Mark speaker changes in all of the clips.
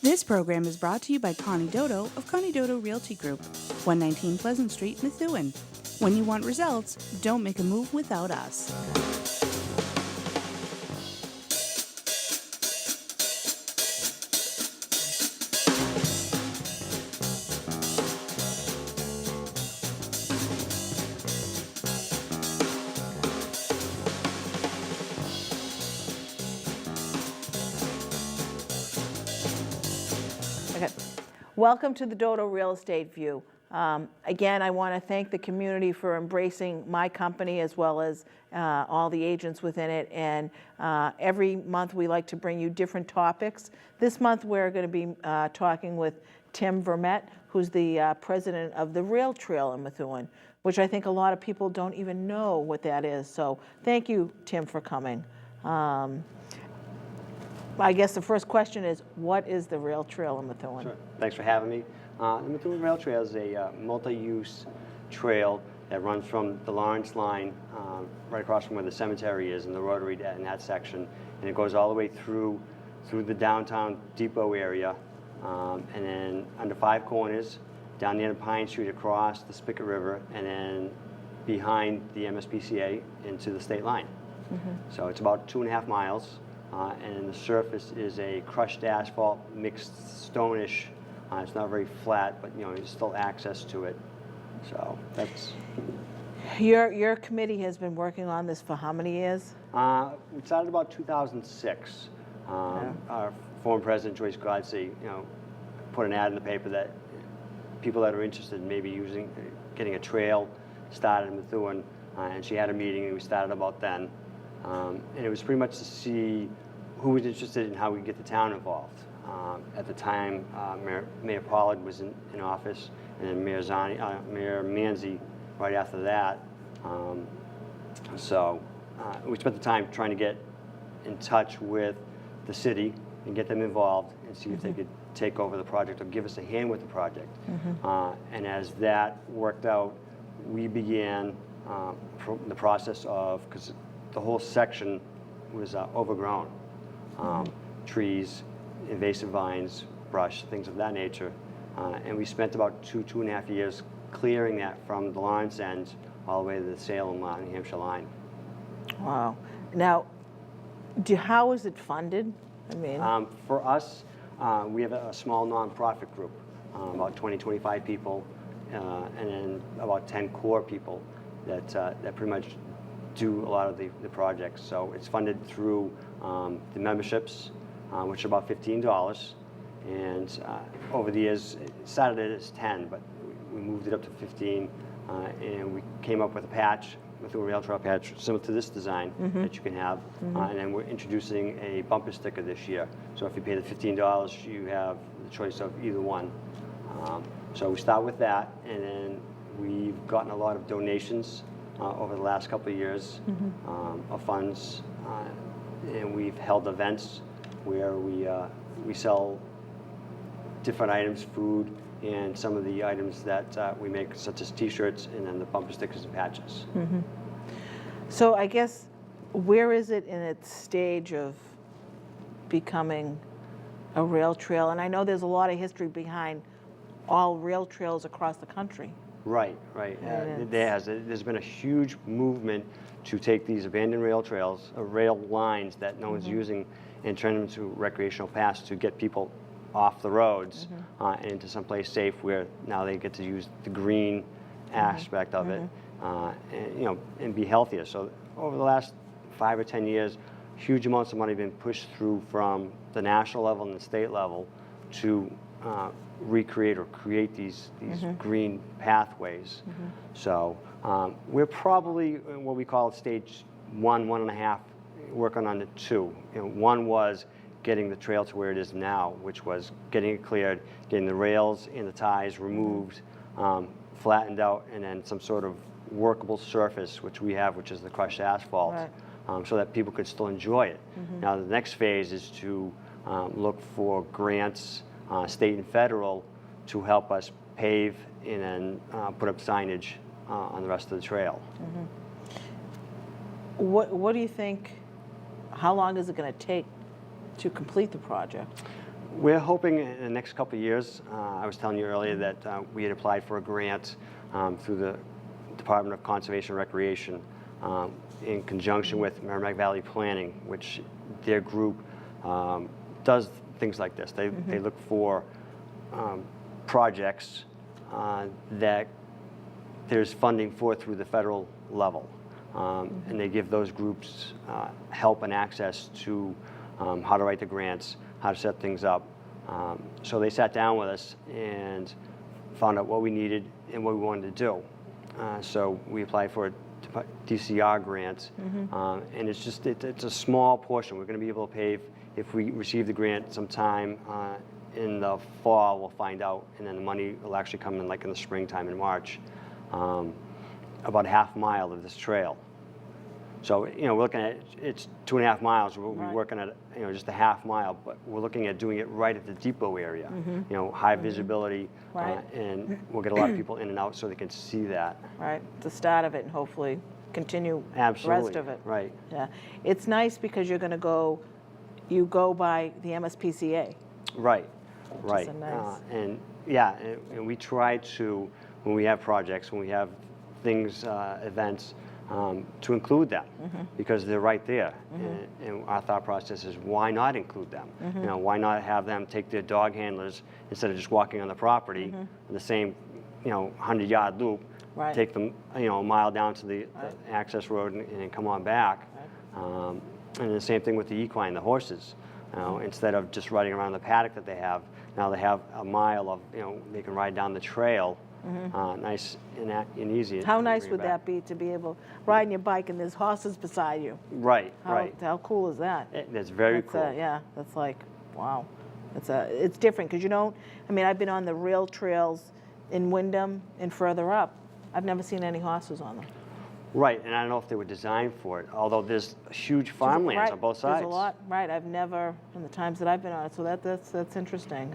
Speaker 1: This program is brought to you by Connie Doto of Connie Doto Realty Group, 119 Pleasant Street, Methuen. When you want results, don't make a move without us.
Speaker 2: Okay. Welcome to the Doto Real Estate View. Again, I want to thank the community for embracing my company as well as all the agents within it. And every month we like to bring you different topics. This month we're going to be talking with Tim Verette, who's the president of the Rail Trail in Methuen, which I think a lot of people don't even know what that is. So thank you, Tim, for coming. I guess the first question is, what is the Rail Trail in Methuen?
Speaker 3: Sure. Thanks for having me. The Methuen Rail Trail is a multi-use trail that runs from the Lawrence line right across from where the cemetery is in the rotary in that section, and it goes all the way through the downtown depot area, and then under Five Corners, down the end of Pine Street across the Spigot River, and then behind the MSPCA into the state line. Mm-hmm. So it's about 2.5 miles. And the surface is a crushed asphalt, mixed stone-ish. It's not very flat, but there's still access to it. So that's.
Speaker 2: Your committee has been working on this for how many years?
Speaker 3: We started about 2006. Our former president, Joyce Godsey, put an ad in the paper that people that are interested in maybe getting a trail started in Methuen, and she had a meeting, and we started about then. And it was pretty much to see who was interested in how we get the town involved. At the time, Mayor Pollard was in office, and then Mayor Manzi right after that. So we spent the time trying to get in touch with the city and get them involved and see if they could take over the project or give us a hand with the project. And as that worked out, we began the process of, because the whole section was overgrown. Trees, invasive vines, brush, things of that nature. And we spent about 2.5 years clearing that from the Lawrence end all the way to the Salem, New Hampshire line.
Speaker 2: Wow. Now, how is it funded? I mean,
Speaker 3: for us, we have a small nonprofit group, about 25 people, and then about 10 core people that pretty much do a lot of the projects. So it's funded through the memberships, which are about $15. And over the years, it started as 10, but we moved it up to 15. And we came up with a patch, with a rail trail patch, similar to this design that you can have. And then we're introducing a bumper sticker this year. So if you pay the $15, you have the choice of either one. So we start with that, and then we've gotten a lot of donations over the last couple of years of funds, and we've held events where we sell different items, food, and some of the items that we make, such as T-shirts and then the bumper stickers and patches.
Speaker 2: So I guess, where is it in its stage of becoming a rail trail? And I know there's a lot of history behind all rail trails across the country.
Speaker 3: Right. There's been a huge movement to take these abandoned rail trails, rail lines that no one's using, and turn them into recreational paths to get people off the roads and into someplace safe where now they get to use the green aspect of it, and be healthier. So over the last 5 or 10 years, huge amounts of money have been pushed through from the national level and the state level to recreate or create these green pathways. So we're probably in what we call stage 1.5, working on the 2. One was getting the trail to where it is now, which was getting it cleared, getting the rails and the ties removed, flattened out, and then some sort of workable surface, which we have, which is the crushed asphalt, so that people could still enjoy it. Now the next phase is to look for grants, state and federal, to help us pave and then put up signage on the rest of the trail.
Speaker 2: What do you think, how long is it going to take to complete the project?
Speaker 3: We're hoping in the next couple of years, I was telling you earlier that we had applied for a grant through the Department of Conservation and Recreation in conjunction with Merrimack Valley Planning, which their group does things like this. They look for projects that there's funding for through the federal level. And they give those groups help and access to how to write the grants, how to set things up. So they sat down with us and found out what we needed and what we wanted to do. So we applied for a DCR grant, and it's a small portion. We're going to be able to pave, if we receive the grant sometime in the fall, we'll find out, and then the money will actually come in like in the springtime in March, about a half mile of this trail. So, we're looking at, it's 2.5 miles. We'll be working at, just a half mile, but we're looking at doing it right at the depot area. High visibility, and we'll get a lot of people in and out so they can see that.
Speaker 2: Right, the start of it, and hopefully continue
Speaker 3: Absolutely.
Speaker 2: the rest of it.
Speaker 3: Right.
Speaker 2: Yeah, it's nice because you're going to go, you go by the MSPCA.
Speaker 3: Right, right.
Speaker 2: Is a nice.
Speaker 3: And we try to, when we have projects, when we have things, events, to include them because they're right there. And our thought process is, why not include them? Why not have them take their dog handlers instead of just walking on the property in the same 100-yard loop, take them a mile down to the access road and come on back. And the same thing with the equine, the horses. Instead of just riding around the paddock that they have, now they have a mile of, they can ride down the trail. Nice and easy.
Speaker 2: How nice would that be to be able to ride on your bike and there's horses beside you?
Speaker 3: Right,
Speaker 2: How cool is that?
Speaker 3: That's very cool.
Speaker 2: Yeah, that's like, wow. It's different because you don't, I've been on the rail trails in Wyndham and further up. I've never seen any horses on them.
Speaker 3: Right, and I don't know if they were designed for it, although there's huge farmlands on both sides.
Speaker 2: There's a lot, I've never, in the times that I've been on it, so that's interesting.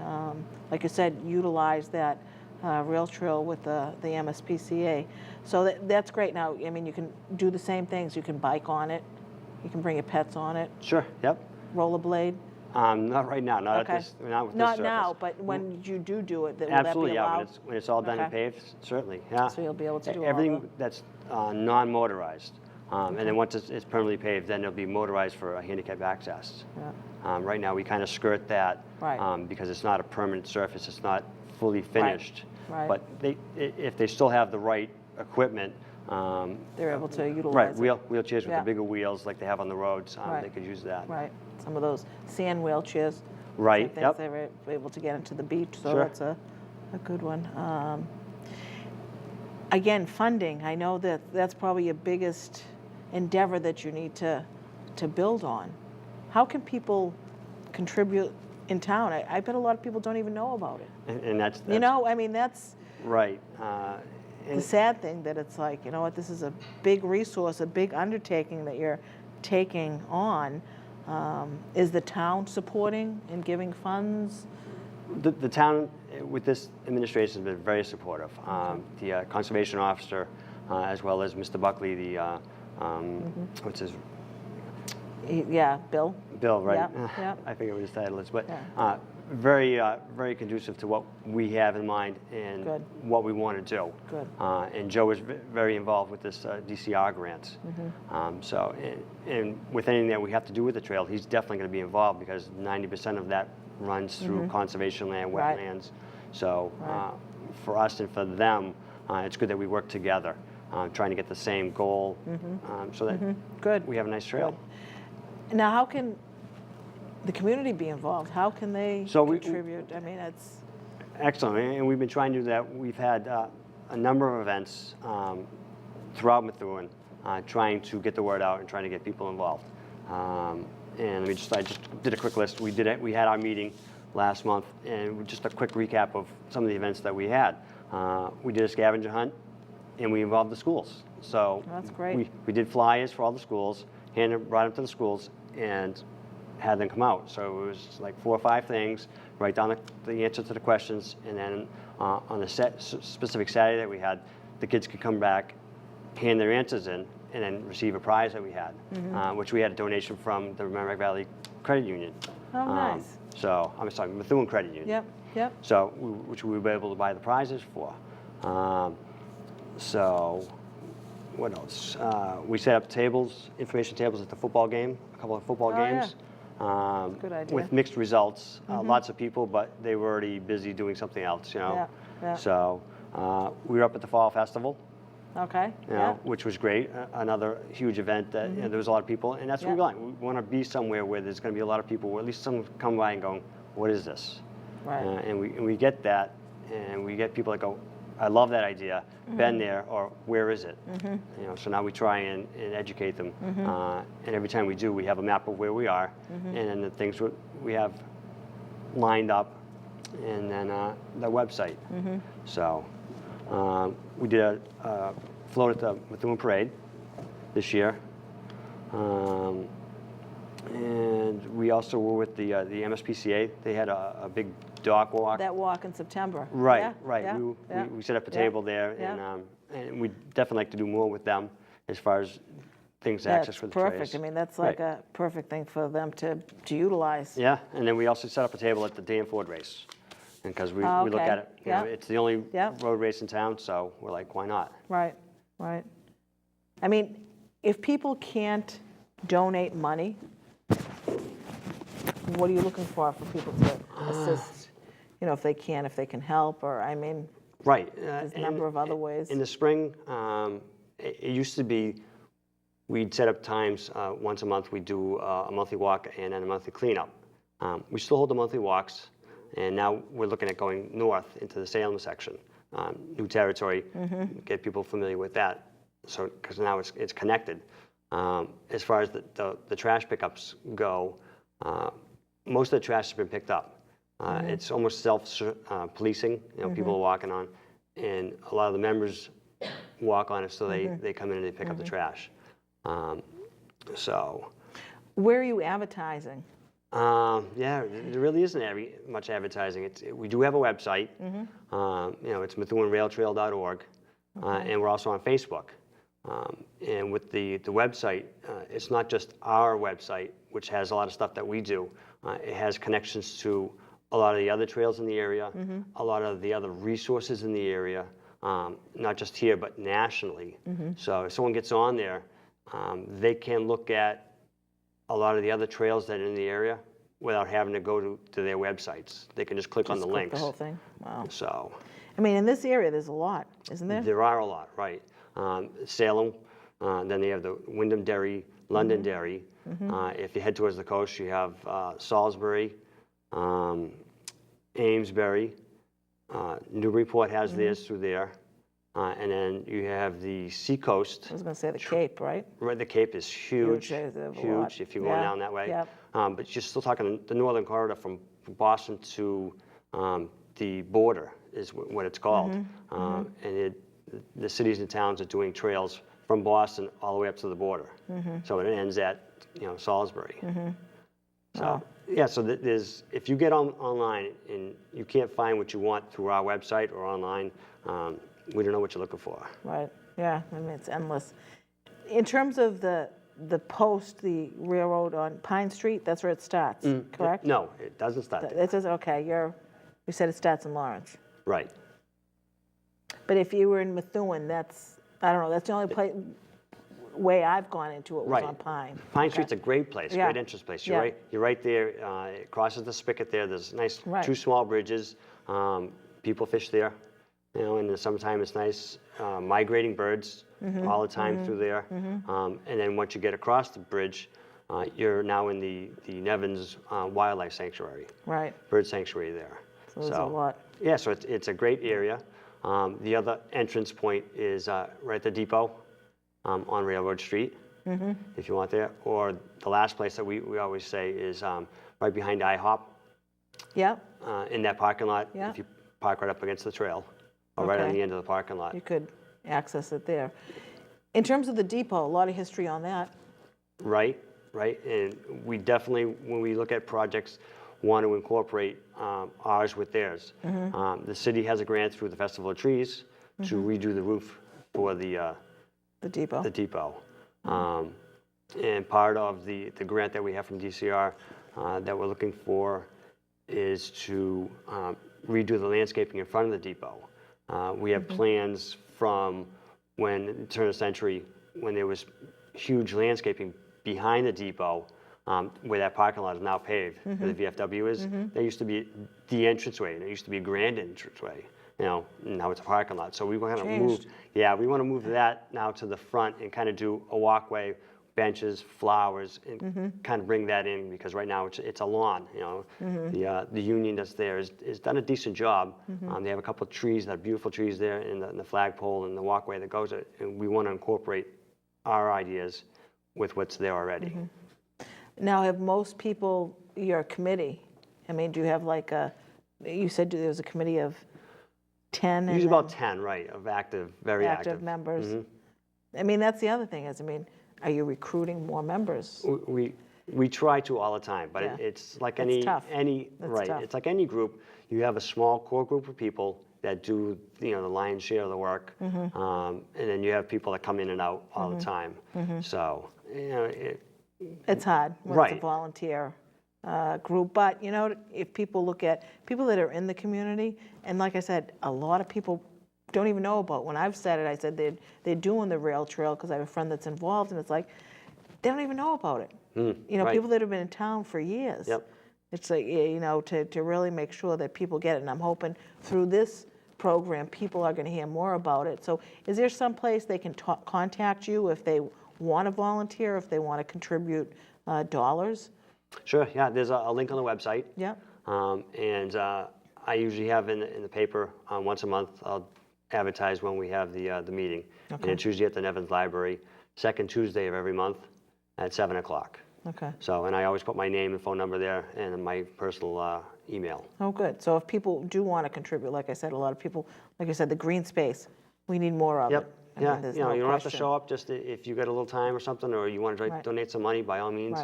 Speaker 2: Like you said, utilize that rail trail with the MSPCA. So that's great. Now, you can do the same things. You can bike on it. You can bring your pets on it.
Speaker 3: Sure, yep.
Speaker 2: Rollerblade.
Speaker 3: Not right now, not
Speaker 2: Okay.
Speaker 3: at this, not with this
Speaker 2: Not
Speaker 3: surface.
Speaker 2: now, but when you do it, will
Speaker 3: Absolutely,
Speaker 2: that be
Speaker 3: yeah,
Speaker 2: allowed?
Speaker 3: when it's all done and
Speaker 2: Okay.
Speaker 3: paved, certainly, yeah.
Speaker 2: So you'll be able to do all
Speaker 3: everything that's non-motorized. And then once it's permanently paved, then it'll be motorized for handicap access.
Speaker 2: Yeah.
Speaker 3: Right now, we kind of skirt that
Speaker 2: Right.
Speaker 3: because it's not a permanent surface, it's not fully finished.
Speaker 2: Right.
Speaker 3: But if they still have the right equipment,
Speaker 2: They're able to utilize
Speaker 3: right,
Speaker 2: it.
Speaker 3: wheelchairs with
Speaker 2: Yeah.
Speaker 3: the bigger wheels like they have on the roads,
Speaker 2: Right.
Speaker 3: they could use that.
Speaker 2: Right. Some of those sand wheelchairs.
Speaker 3: Right,
Speaker 2: Things
Speaker 3: yep.
Speaker 2: they were able to get into the beach, so
Speaker 3: Sure.
Speaker 2: that's a good one. Again, funding. I know that's probably your biggest endeavor that you need to build on. How can people contribute in town? I bet a lot of people don't even know about it.
Speaker 3: And that's
Speaker 2: that's
Speaker 3: right.
Speaker 2: the sad thing, that it's like, this is a big resource, a big undertaking that you're taking on. Is the town supporting and giving funds?
Speaker 3: The town, with this administration, has been very supportive. The conservation officer, as well as Mr. Buckley, the what's his?
Speaker 2: Yeah, Bill.
Speaker 3: Bill, right?
Speaker 2: Yeah.
Speaker 3: I forget what his title is, but
Speaker 2: Yeah.
Speaker 3: very conducive to what we have in mind and
Speaker 2: Good.
Speaker 3: what we want to do.
Speaker 2: Good.
Speaker 3: And Joe is very involved with this DCR grant. So, and with anything that we have to do with the trail, he's definitely going to be involved because 90% of that runs through conservation land,
Speaker 2: Right.
Speaker 3: wetlands. So
Speaker 2: Right.
Speaker 3: for us and for them, it's good that we work together, trying to get the same goal, so that
Speaker 2: Good.
Speaker 3: we have a nice trail.
Speaker 2: Good. Now, how can the community be involved? How can they contribute? It's
Speaker 3: Excellent, and we've been trying to do that. We've had a number of events throughout Methuen, trying to get the word out and trying to get people involved. And I just did a quick list. We had our meeting last month, and just a quick recap of some of the events that we had. We did a scavenger hunt, and we involved the schools. So
Speaker 2: That's great.
Speaker 3: We did flyers for all the schools, brought them to the schools, and had them come out. So it was like 4 or 5 things, write down the answer to the questions, and then on the specific Saturday that we had, the kids could come back, hand their answers in, and then receive a prize that we had, which we had a donation from the Merrimack Valley Credit Union.
Speaker 2: Oh, nice.
Speaker 3: So, I'm sorry, Methuen Credit Union.
Speaker 2: Yep, yep.
Speaker 3: So, which we were able to buy the prizes for. So, what else? We set up tables, information tables at the football game, a couple of football games.
Speaker 2: Good idea.
Speaker 3: With mixed results. Lots of people, but they were already busy doing something else, you know.
Speaker 2: Yeah, yeah.
Speaker 3: So, we were up at the Fall Festival.
Speaker 2: Okay,
Speaker 3: You know, which was great. Another huge event that you know, there was a lot of people, and that's what we want. We want to be somewhere where there's going to be a lot of people, where at least someone come by and go, "What is this?"
Speaker 2: Right.
Speaker 3: And we get that, and we get people that go, "I love that idea. Been there," or "Where is it?" You know, so now we try and educate them, and every time we do, we have a map of where we are, and then the things we have lined up, and then the website. So. We did a float at the Methuen Parade this year. And we also were with the MSPCA. They had a big dog walk.
Speaker 2: That walk in September.
Speaker 3: Right,
Speaker 2: Yeah,
Speaker 3: right.
Speaker 2: yeah,
Speaker 3: We set up a
Speaker 2: yeah,
Speaker 3: table there,
Speaker 2: yeah.
Speaker 3: and we'd definitely like to do more with them as far as things to access
Speaker 2: That's
Speaker 3: for the
Speaker 2: perfect.
Speaker 3: trays.
Speaker 2: I mean, that's like
Speaker 3: Right.
Speaker 2: a perfect thing for them to utilize.
Speaker 3: Yeah, and then we also set up a table at the Dan Ford race. And because we look
Speaker 2: okay.
Speaker 3: at it, you know,
Speaker 2: Yeah.
Speaker 3: it's the only
Speaker 2: Yeah.
Speaker 3: road race in town, so we're like, why not?
Speaker 2: Right, right. I mean, if people can't donate money, what are you looking for people to assist? You know, if they can help, or, I mean,
Speaker 3: Right.
Speaker 2: there's a number of other ways.
Speaker 3: In the spring, it used to be we'd set up times once a month. We'd do a monthly walk and then a monthly cleanup. We still hold the monthly walks, and now we're looking at going north into the Salem section, new territory, get people familiar with that. So, because now it's connected. As far as the trash pickups go, most of the trash has been picked up. It's almost self-policing. You know, people are walking on, and a lot of the members walk on it, so they come in and they pick up the trash. So,
Speaker 2: Where are you advertising?
Speaker 3: yeah, there really isn't much advertising. We do have a website. You know, it's MethuenRailTrail.org, and we're also on Facebook. And with the website, it's not just our website, which has a lot of stuff that we do. It has connections to a lot of the other trails in the area, a lot of the other resources in the area, not just here, but nationally. So if someone gets on there, they can look at a lot of the other trails that are in the area without having to go to their websites. They can just click on the
Speaker 2: Click
Speaker 3: links.
Speaker 2: the whole thing? Wow.
Speaker 3: So
Speaker 2: I mean, in this area, there's a lot, isn't there?
Speaker 3: there are a lot, right? Salem, then they have the Wyndham Dairy, London Dairy. If you head towards the coast, you have Salisbury, Amesbury, Newburyport has theirs through there. And then you have the Seacoast.
Speaker 2: I was going to say the Cape, right?
Speaker 3: Right, the Cape is huge,
Speaker 2: They have a lot.
Speaker 3: huge if you're going
Speaker 2: Yeah,
Speaker 3: down that way.
Speaker 2: yep.
Speaker 3: But you're still talking the northern corridor from Boston to the border is what it's called. And the cities and towns are doing trails from Boston all the way up to the border. So it ends at Salisbury. So yeah, so there's if you get online and you can't find what you want through our website or online, we don't know what you're looking for.
Speaker 2: Right, yeah, I mean, it's endless. In terms of the post, the railroad on Pine Street, that's where it starts, correct?
Speaker 3: No, it doesn't start there.
Speaker 2: It says, okay, you said it starts in Lawrence.
Speaker 3: Right.
Speaker 2: But if you were in Methuen, I don't know, that's the only way I've gone into it was
Speaker 3: Right.
Speaker 2: on Pine.
Speaker 3: Pine
Speaker 2: Okay.
Speaker 3: Street's a great place,
Speaker 2: Yeah.
Speaker 3: great entrance place. You're
Speaker 2: Yeah.
Speaker 3: right. You're right there. It crosses the spigot there. There's nice
Speaker 2: Right.
Speaker 3: two small bridges. People fish there. In the summertime it's nice. Migrating birds all the time through there. And then once you get across the bridge, you're now in the Nevins Wildlife Sanctuary,
Speaker 2: Right,
Speaker 3: bird sanctuary there.
Speaker 2: so there's a lot.
Speaker 3: Yeah, so it's a great area. The other entrance point is right at the depot on Railroad Street, if you want there. Or the last place that we always say is right behind IHOP
Speaker 2: Yep,
Speaker 3: in that parking lot.
Speaker 2: Yeah.
Speaker 3: If you park right up against the trail or right on
Speaker 2: Okay.
Speaker 3: the end of the parking lot.
Speaker 2: you could access it there. In terms of the depot, a lot of history on that.
Speaker 3: Right. And we definitely, when we look at projects, want to incorporate ours with theirs. The city has a grant through the Festival of Trees to redo the roof for the
Speaker 2: The depot.
Speaker 3: depot. And part of the grant that we have from DCR that we're looking for is to redo the landscaping in front of the depot. We have plans from when, the turn of the century, when there was huge landscaping behind the depot, where that parking lot is now paved, where the VFW is. There used to be the entranceway, and it used to be a grand entranceway. You know, now it's a parking lot. So we want to move. Yeah, we want to move that now to the front and kind of do a walkway, benches, flowers, and kind of bring that in, because right now it's a lawn. You know, the union that's there has done a decent job. They have a couple of trees, that beautiful trees there, in the flagpole and the walkway that goes it. And we want to incorporate our ideas with what's there already.
Speaker 2: Now, have most people, your committee, I mean, do you have like you said there was a committee of 10?
Speaker 3: Usually about 10, right, of active, very active.
Speaker 2: Members. I mean, that's the other thing is, I mean, are you recruiting more members?
Speaker 3: We try to all the time, but it's like
Speaker 2: It's tough.
Speaker 3: It's like any group. You have a small core group of people that do, you know, the lion's share of the work, and then you have people that come in and out all the time. So, you know,
Speaker 2: it's hard when it's a volunteer group, but you know, if people look at people that are in the community, and like I said, a lot of people don't even know about. When I've said it, I said they're doing the rail trail because I have a friend that's involved, and it's like they don't even know about it. You know, people that have been in town for years. It's like, you know, to really make sure that people get it, and I'm hoping through this program people are going to hear more about it. So is there some place they can contact you if they want to volunteer, if they want to contribute dollars?
Speaker 3: Sure, yeah, there's a link on the website. And I usually have in the paper once a month, I'll advertise when we have the meeting. And it's usually at the Nevins Library, second Tuesday of every month at 7 o'clock. So, and I always put my name and phone number there and my personal email.
Speaker 2: Oh, good. So if people do want to contribute, like I said, a lot of people, like I said, the green space, we need more of it. I mean,
Speaker 3: you know, you don't have to show up, just if you got a little time or something, or you want to donate some money, by all means.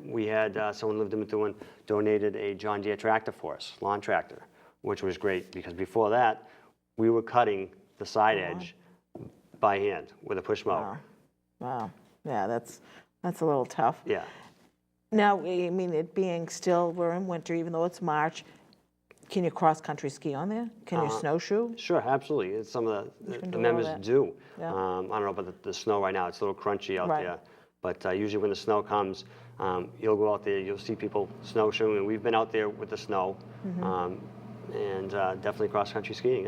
Speaker 3: We had someone lived in Methuen donated a John Deere tractor for us, lawn tractor, which was great, because before that, we were cutting the side edge by hand with a push mower.
Speaker 2: Wow. Yeah, that's a little tough.
Speaker 3: Yeah.
Speaker 2: Now, I mean, it being still, we're in winter, even though it's March, can you cross-country ski on there? Can you snowshoe?
Speaker 3: Sure, absolutely. It's some of the members do. I don't know about the snow right now. It's a little crunchy out there. But usually when the snow comes, you'll go out there, you'll see people snowshoeing. And we've been out there with the snow, and definitely cross-country skiing,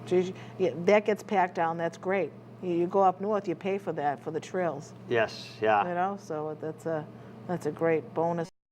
Speaker 2: Geez, that gets packed down, that's great. You go up north, you pay for that, for the trails.
Speaker 3: Yes, yeah.
Speaker 2: You know, so that's a great bonus.